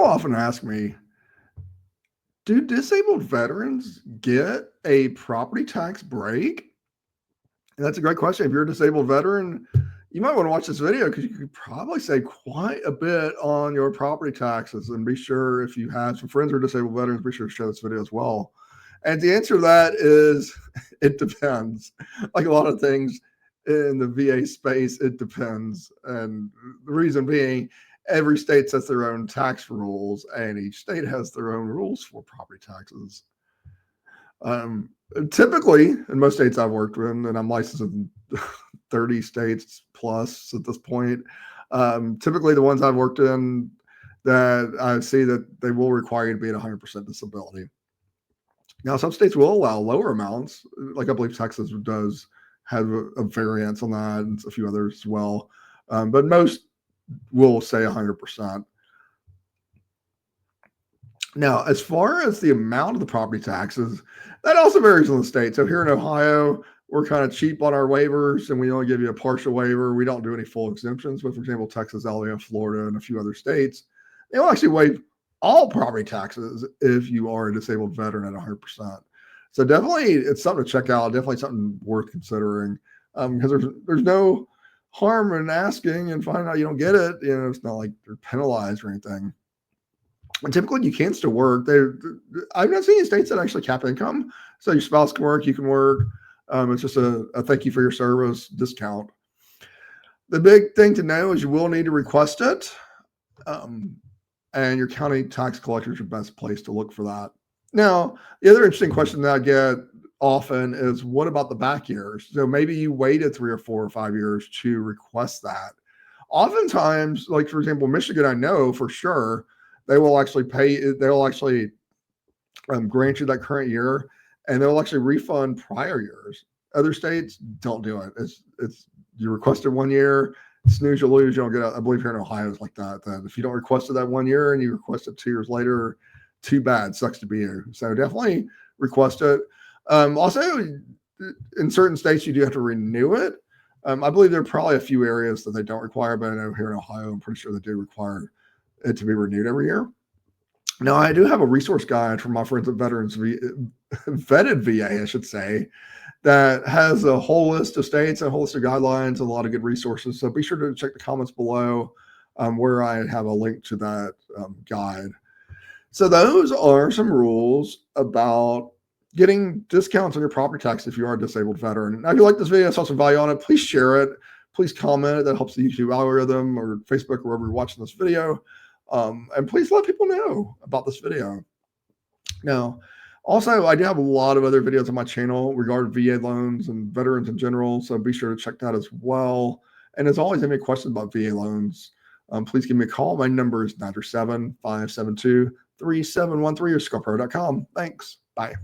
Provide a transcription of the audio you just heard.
People often ask me, do disabled veterans get a property tax break? And that's a great question. If you're a disabled veteran, you might want to watch this video because you could probably save quite a bit on your property taxes. And be sure, if you have some friends who are disabled veterans, be sure to share this video as well. And the answer to that is it depends. Like a lot of things in the VA space, it depends. And the reason being, every state sets their own tax rules, and each state has their own rules for property taxes. Typically, in most states I've worked in, and I'm licensed in 30 states plus at this point, typically the ones I've worked in, that I see that they will require you to be at 100% disability. Now, some states will allow lower amounts, like I believe Texas does have a variance on that, and a few others as well. But most will say 100%. Now, as far as the amount of the property taxes, that also varies in the state. So here in Ohio, we're kind of cheap on our waivers, and we only give you a partial waiver. We don't do any full exemptions. But for example, Texas, Alabama, Florida, and a few other states, they will actually waive all property taxes if you are a disabled veteran at 100%. So definitely, it's something to check out. Definitely something worth considering, because there's no harm in asking and finding out you don't get it. You know, it's not like they're penalized or anything. And typically, you can still work. I've not seen any states that actually cap income. So your spouse can work, you can work. It's just a thank you for your service discount. The big thing to know is you will need to request it. And your county tax collector is your best place to look for that. Now, the other interesting question that I get often is, what about the back years? So maybe you waited 3 or 4 or 5 years to request that. Oftentimes, like for example, Michigan, I know for sure they will actually grant you that current year, and they'll actually refund prior years. Other states don't do it. It's you requested 1 year, snooze, you lose, you don't get out. I believe here in Ohio it's like that. That if you don't request it that 1 year and you request it 2 years later, too bad, sucks to be you. So definitely request it. Also, in certain states, you do have to renew it. I believe there are probably a few areas that they don't require, but I know here in Ohio, I'm pretty sure they do require it to be renewed every year. Now, I do have a resource guide for my friends at Vetted VA, I should say, that has a whole list of states and a whole list of guidelines and a lot of good resources. So be sure to check the comments below where I have a link to that guide. So those are some rules about getting discounts on your property tax if you are a disabled veteran. Now, if you like this video, saw some value on it, please share it. Please comment. That helps the YouTube algorithm or Facebook or wherever you're watching this video. And please let people know about this video. Now, also, I do have a lot of other videos on my channel regarding VA loans and veterans in general, so be sure to check that as well. And as always, if you have any questions about VA loans, please give me a call. My number is 937-572-3713 or scarpero.com. Thanks. Bye.